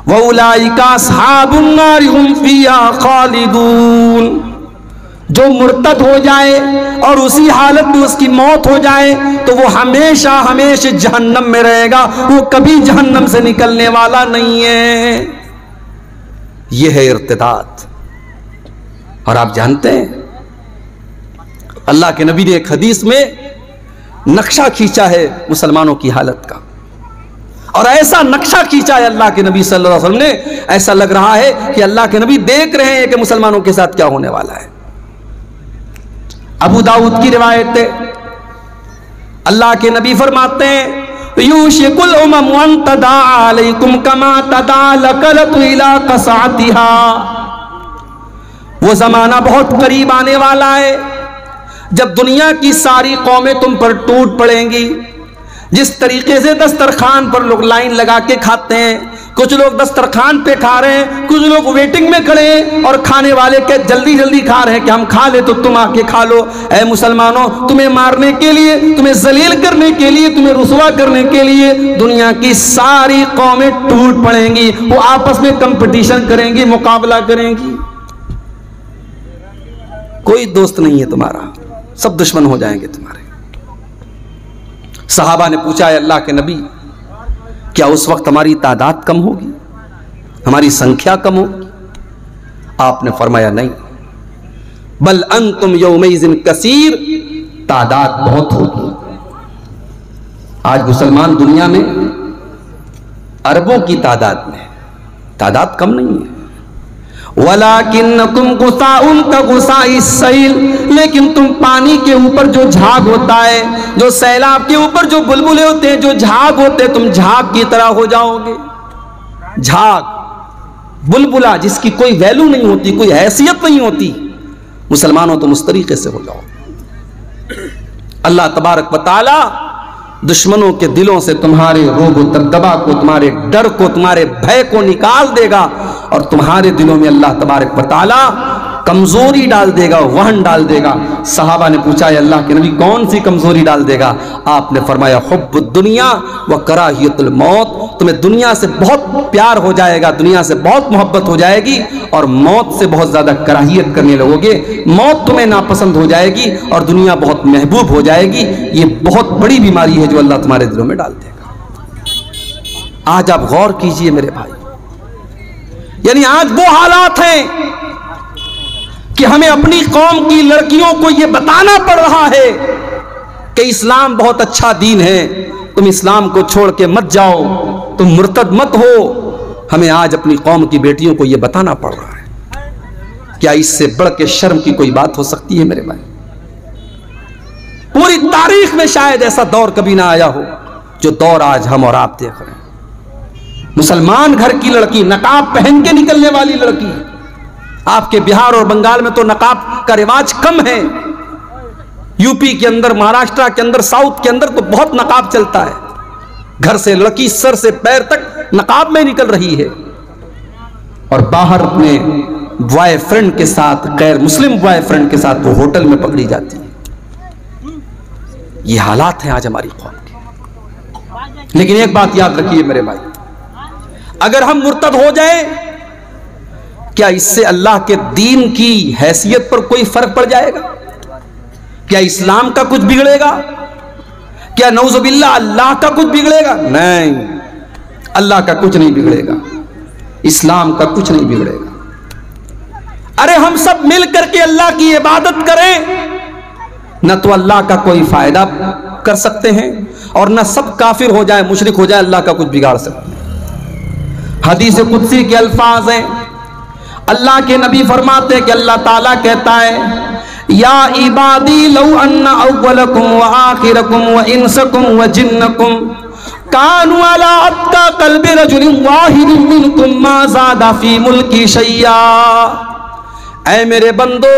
وَأُولَٰئِكَ أَصْحَابُ النَّارِ هُمْ فِيهَا خَالِدُونَ. جو مرتد ہو جائے اور اسی حالت میں اس کی موت ہو جائے تو وہ ہمیشہ ہمیشہ جہنم میں رہے گا، وہ کبھی جہنم سے نکلنے والا نہیں ہے. یہ ہے ارتداد. اور آپ جانتے ہیں اللہ کے نبی نے ایک حدیث میں نقشہ کھینچا ہے مسلمانوں کی حالت کا، اور ایسا نقشہ کھینچا ہے اللہ کے نبی صلی اللہ علیہ وسلم نے، ایسا لگ رہا ہے کہ اللہ کے نبی دیکھ رہے ہیں کہ مسلمانوں کے ساتھ کیا ہونے والا ہے. ابو داؤد کی روایت ہے، اللہ کے نبی فرماتے ہیں یوشک الامم ان تداعى علیکم کما تداعى الکلۃ الی قصعتها. وہ زمانہ بہت قریب آنے والا ہے جب دنیا کی ساری قومیں تم پر ٹوٹ پڑیں گی. جس طریقے سے دسترخوان پر لوگ لائن لگا کے کھاتے ہیں، کچھ لوگ دسترخوان پہ کھا رہے ہیں، کچھ لوگ ویٹنگ میں کھڑے ہیں، اور کھانے والے کہ جلدی جلدی کھا رہے ہیں کہ ہم کھا لے تو تم آ کے کھا لو. اے مسلمانوں، تمہیں مارنے کے لیے، تمہیں ذلیل کرنے کے لیے، تمہیں رسوا کرنے کے لیے دنیا کی ساری قومیں ٹوٹ پڑیں گی. وہ آپس میں کمپٹیشن کریں گی، مقابلہ کریں گی. کوئی دوست نہیں ہے تمہارا، سب دشمن ہو جائیں گے تمہارے. صحابہ نے پوچھا ہے اللہ کے نبی کیا اس وقت ہماری تعداد کم ہوگی، ہماری سنکھیا کم ہوگی؟ آپ نے فرمایا نہیں، بل انتم یومئذ کثیر، تعداد بہت ہوگی. آج مسلمان دنیا میں اربوں کی تعداد میں، تعداد کم نہیں ہے. وَلَكِنَّكُمْ غُثَاءٌ كَغُثَاءِ السَّيْلِ، لیکن تم پانی کے اوپر جو جھاگ ہوتا ہے، جو سیلاب کے اوپر جو بلبلے ہوتے ہیں، جو جھاگ ہوتے ہیں، تم جھاگ کی طرح ہو جاؤ گے. جھاگ، بلبلا جس کی کوئی ویلو نہیں ہوتی، کوئی حیثیت نہیں ہوتی، مسلمانوں تم اس طریقے سے ہو جاؤ. اللہ تبارک و تعالی دشمنوں کے دلوں سے تمہارے روب و دبدبا کو، تمہارے ڈر کو، تمہارے بھے کو نکال دے گا، اور تمہارے دلوں میں اللہ تبارک و تعالی کمزوری ڈال دے گا، وہن ڈال دے گا. صحابہ نے پوچھا ہے اللہ کے نبی کون سی کمزوری ڈال دے گا؟ آپ نے فرمایا حب الدنیا و کراہیت الموت. تمہیں دنیا سے بہت پیار ہو جائے گا، دنیا سے بہت محبت ہو جائے گی، اور موت سے بہت زیادہ کراہیت کرنے لگو گے. موت تمہیں ناپسند ہو جائے گی اور دنیا بہت محبوب ہو جائے گی. یہ بہت بڑی بیماری ہے جو اللہ تمہارے دلوں میں ڈال دے گا. آج آپ غور کیجئے میرے بھائی، یعنی آج وہ حالات ہیں کہ ہمیں اپنی قوم کی لڑکیوں کو یہ بتانا پڑ رہا ہے کہ اسلام بہت اچھا دین ہے، تم اسلام کو چھوڑ کے مت جاؤ، تم مرتد مت ہو. ہمیں آج اپنی قوم کی بیٹیوں کو یہ بتانا پڑ رہا ہے. کیا اس سے بڑھ کے شرم کی کوئی بات ہو سکتی ہے میرے بھائی؟ پوری تاریخ میں شاید ایسا دور کبھی نہ آیا ہو جو دور آج ہم اور آپ دیکھ رہے ہیں. مسلمان گھر کی لڑکی، نقاب پہن کے نکلنے والی لڑکی. آپ کے بہار اور بنگال میں تو نقاب کا رواج کم ہے، یو پی کے اندر، مہاراشٹرا کے اندر، ساؤتھ کے اندر تو بہت نقاب چلتا ہے. گھر سے لڑکی سر سے پیر تک نقاب میں نکل رہی ہے، اور باہر اپنے بوائے فرینڈ کے ساتھ، غیر مسلم بوائے فرینڈ کے ساتھ وہ ہوٹل میں پکڑی جاتی ہے. یہ حالات ہیں آج ہماری قوم کے. لیکن ایک بات یاد رکھیے میرے بھائی، اگر ہم مرتد ہو جائیں کیا اس سے اللہ کے دین کی حیثیت پر کوئی فرق پڑ جائے گا؟ کیا اسلام کا کچھ بگڑے گا؟ کیا نعوذ باللہ اللہ کا کچھ بگڑے گا؟ نہیں، اللہ کا کچھ نہیں بگڑے گا، اسلام کا کچھ نہیں بگڑے گا. ارے ہم سب مل کر کے اللہ کی عبادت کریں، نہ تو اللہ کا کوئی فائدہ کر سکتے ہیں، اور نہ سب کافر ہو جائے، مشرک ہو جائے، اللہ کا کچھ بگاڑ سکتے ہیں. حدیث قدسی کے الفاظ ہیں، اللہ کے نبی فرماتے ہیں کہ اللہ تعالیٰ کہتا ہے یا عبادی لو ان اولکم وآخرکم وانسکم وجنکم کانوا علی اتقى قلب رجل واحد منکم ما زاد فی ملکی شیئا. اے میرے بندو،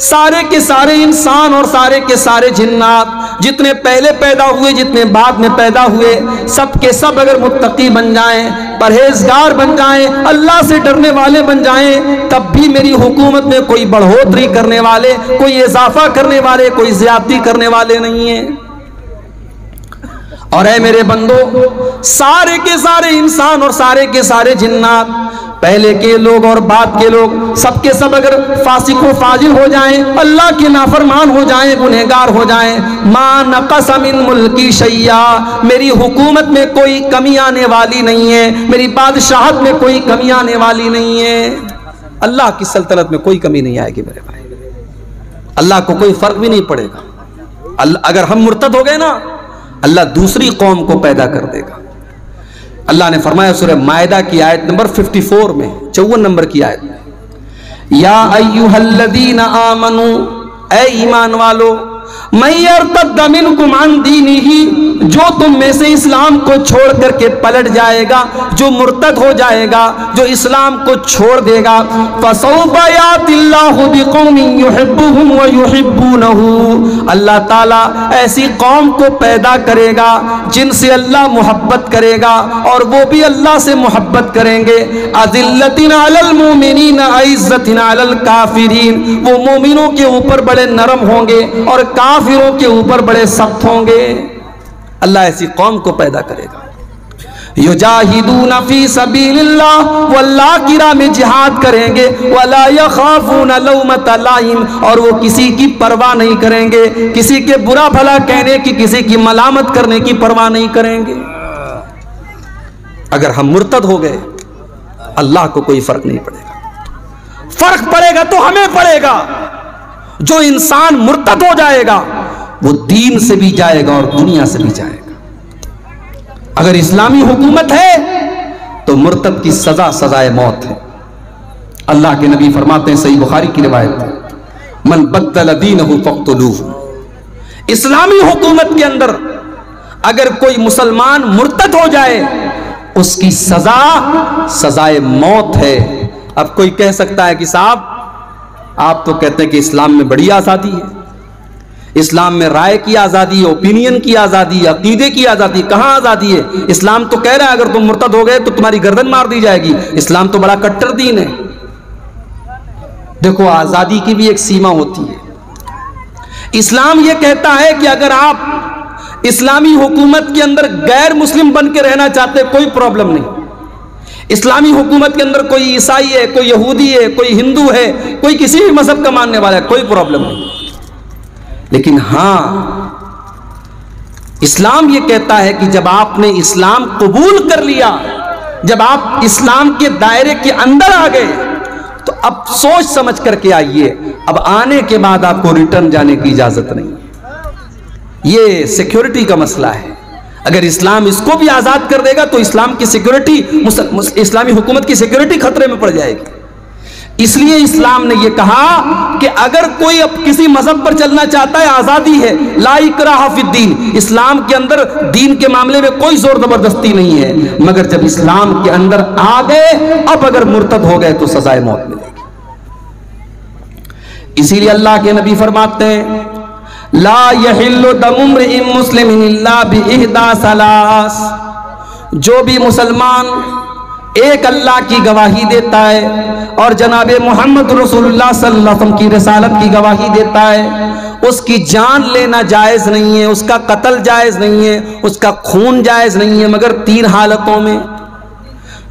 سارے کے سارے انسان اور سارے کے سارے جنات، جتنے پہلے پیدا ہوئے جتنے بعد میں پیدا ہوئے، سب کے سب اگر متقی بن جائیں، پرہیزگار بن جائیں، اللہ سے ڈرنے والے بن جائیں، تب بھی میری حکومت میں کوئی بڑھوتری کرنے والے، کوئی اضافہ کرنے والے، کوئی زیادتی کرنے والے نہیں ہیں. اور اے میرے بندو، سارے کے سارے انسان اور سارے کے سارے جنات، پہلے کے لوگ اور بعد کے لوگ، سب کے سب اگر فاسق و فاجر ہو جائیں، اللہ کے نافرمان ہو جائیں، گنہگار ہو جائیں، ما نقص من ملکی شیئا، میری حکومت میں کوئی کمی آنے والی نہیں ہے، میری بادشاہت میں کوئی کمی آنے والی نہیں ہے۔ اللہ کی سلطنت میں کوئی کمی نہیں آئے گی میرے بھائی، اللہ کو کوئی فرق بھی نہیں پڑے گا۔ اگر ہم مرتد ہو گئے نا، اللہ دوسری قوم کو پیدا کر دے گا۔ اللہ نے فرمایا سورہ مائدہ کی آیت نمبر 54 میں، 54 نمبر کی آیت، یا ایھا الذین آمنو، اے ایمان والو، من یرتد منکم عن دینہ، جو تم میں سے اسلام کو چھوڑ کر کے پلٹ جائے گا، جو مرتد ہو جائے گا، جو اسلام کو چھوڑ دے گا، فسوف یاتی اللہ بقوم یحبهم ویحبونہ، اللہ تعالیٰ ایسی قوم کو پیدا کرے گا جن سے اللہ محبت کرے گا اور وہ بھی اللہ سے محبت کریں گے۔ اذلۃ علی المؤمنین عزۃ علی الکافرین، وہ مومنوں کے اوپر بڑے نرم ہوں گے اور کافروں کے اوپر بڑے سخت ہوں گے۔ اللہ ایسی قوم کو پیدا کرے گا، یجاہدون فی سبیل اللہ، وہ اللہ کی راہ میں جہاد کریں گے، ولا یخافون لومۃ لائم، اور وہ کسی کی پرواہ نہیں کریں گے، کسی کے برا بھلا کہنے کی، کسی کی ملامت کرنے کی پرواہ نہیں کریں گے۔ اگر ہم مرتد ہو گئے، اللہ کو کوئی فرق نہیں پڑے گا، فرق پڑے گا تو ہمیں پڑے گا۔ جو انسان مرتد ہو جائے گا وہ دین سے بھی جائے گا اور دنیا سے بھی جائے گا۔ اگر اسلامی حکومت ہے تو مرتد کی سزا سزائے موت ہے۔ اللہ کے نبی فرماتے ہیں، صحیح بخاری کی روایت ہے، من بدل دینہ فاقتلوہ، اسلامی حکومت کے اندر اگر کوئی مسلمان مرتد ہو جائے اس کی سزا سزائے موت ہے۔ اب کوئی کہہ سکتا ہے کہ صاحب آپ تو کہتے ہیں کہ اسلام میں بڑی آزادی ہے، اسلام میں رائے کی آزادی ہے، اوپینین کی آزادی ہے، عقیدے کی آزادی، کہاں آزادی ہے؟ اسلام تو کہہ رہا ہے اگر تم مرتد ہو گئے تو تمہاری گردن مار دی جائے گی۔ اسلام تو بڑا کٹر دین ہے۔ دیکھو، آزادی کی بھی ایک سیما ہوتی ہے۔ اسلام یہ کہتا ہے کہ اگر آپ اسلامی حکومت کے اندر غیر مسلم بن کے رہنا چاہتے کوئی پرابلم نہیں، اسلامی حکومت کے اندر کوئی عیسائی ہے، کوئی یہودی ہے، کوئی ہندو ہے، کوئی کسی بھی مذہب کا ماننے والا ہے، کوئی پرابلم نہیں۔ لیکن ہاں، اسلام یہ کہتا ہے کہ جب آپ نے اسلام قبول کر لیا، جب آپ اسلام کے دائرے کے اندر آ گئے تو اب سوچ سمجھ کر کے آئیے، اب آنے کے بعد آپ کو ریٹرن جانے کی اجازت نہیں۔ یہ سیکیورٹی کا مسئلہ ہے۔ اگر اسلام اس کو بھی آزاد کر دے گا تو اسلام کی سیکیورٹی، اسلامی حکومت کی سیکیورٹی خطرے میں پڑ جائے گی۔ اس لیے اسلام نے یہ کہا کہ اگر کوئی اب کسی مذہب پر چلنا چاہتا ہے، آزادی ہے، لا اکراہ فی الدین، اسلام کے اندر دین کے معاملے میں کوئی زور زبردستی نہیں ہے، مگر جب اسلام کے اندر آ گئے، اب اگر مرتد ہو گئے تو سزائے موت ملے گی۔ اسی لیے اللہ کے نبی فرماتے ہیں، لا یحل دم امرئ مسلم الا باحدى ثلاث، جو بھی مسلمان ایک اللہ کی گواہی دیتا ہے اور جناب محمد رسول اللہ صلی اللہ علیہ وسلم کی رسالت کی گواہی دیتا ہے، اس کی جان لینا جائز نہیں ہے، اس کا قتل جائز نہیں ہے، اس کا خون جائز نہیں ہے، مگر تین حالتوں میں،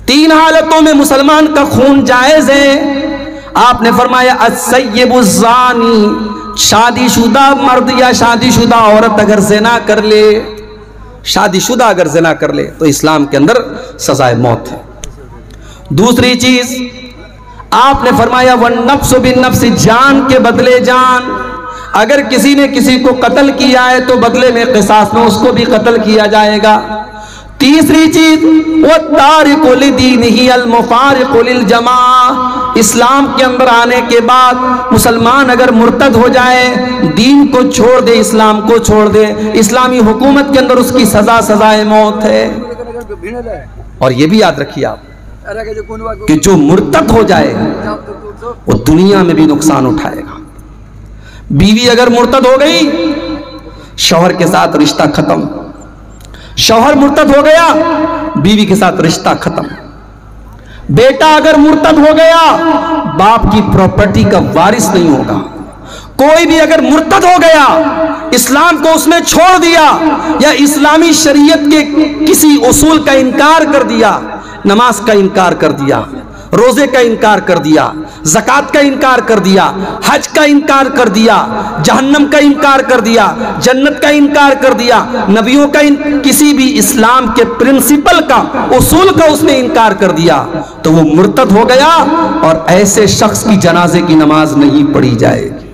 تین حالتوں میں مسلمان کا خون جائز ہے۔ آپ نے فرمایا السیب الزانی، شادی شدہ مرد یا شادی شدہ عورت اگر زنا کر لے، شادی شدہ اگر زنا کر لے تو اسلام کے اندر سزائے موت ہے۔ دوسری چیز آپ نے فرمایا والنفس بالنفس، جان کے بدلے جان، اگر کسی نے کسی کو قتل کیا ہے تو بدلے میں قصاص میں اس کو بھی قتل کیا جائے گا۔ تیسری چیز والتارک لدینہ المفارق للجماعہ، اسلام کے اندر آنے کے بعد مسلمان اگر مرتد ہو جائے، دین کو چھوڑ دے، اسلام کو چھوڑ دے، اسلامی حکومت کے اندر اس کی سزا سزائے موت ہے۔ اور یہ بھی یاد رکھیے آپ کہ جو مرتد ہو جائے وہ دنیا میں بھی نقصان اٹھائے گا۔ بیوی اگر مرتد ہو گئی، شوہر کے ساتھ رشتہ ختم، شوہر مرتد ہو گیا، بیوی کے ساتھ رشتہ ختم۔ بیٹا اگر مرتد ہو گیا، باپ کی پراپرٹی کا وارث نہیں ہوگا، کوئی بھی اگر مرتد ہو گیا، اسلام کو اس نے چھوڑ دیا، یا اسلامی شریعت کے کسی اصول کا انکار کر دیا، نماز کا انکار کر دیا، روزے کا انکار کر دیا، زکوٰۃ کا انکار کر دیا، حج کا انکار کر دیا، جہنم کا انکار کر دیا، جنت کا انکار کر دیا، نبیوں کا کسی بھی اسلام کے پرنسپل کا، اصول کا اس نے انکار کر دیا، تو وہ مرتد ہو گیا، اور ایسے شخص کی جنازے کی نماز نہیں پڑھی جائے گی۔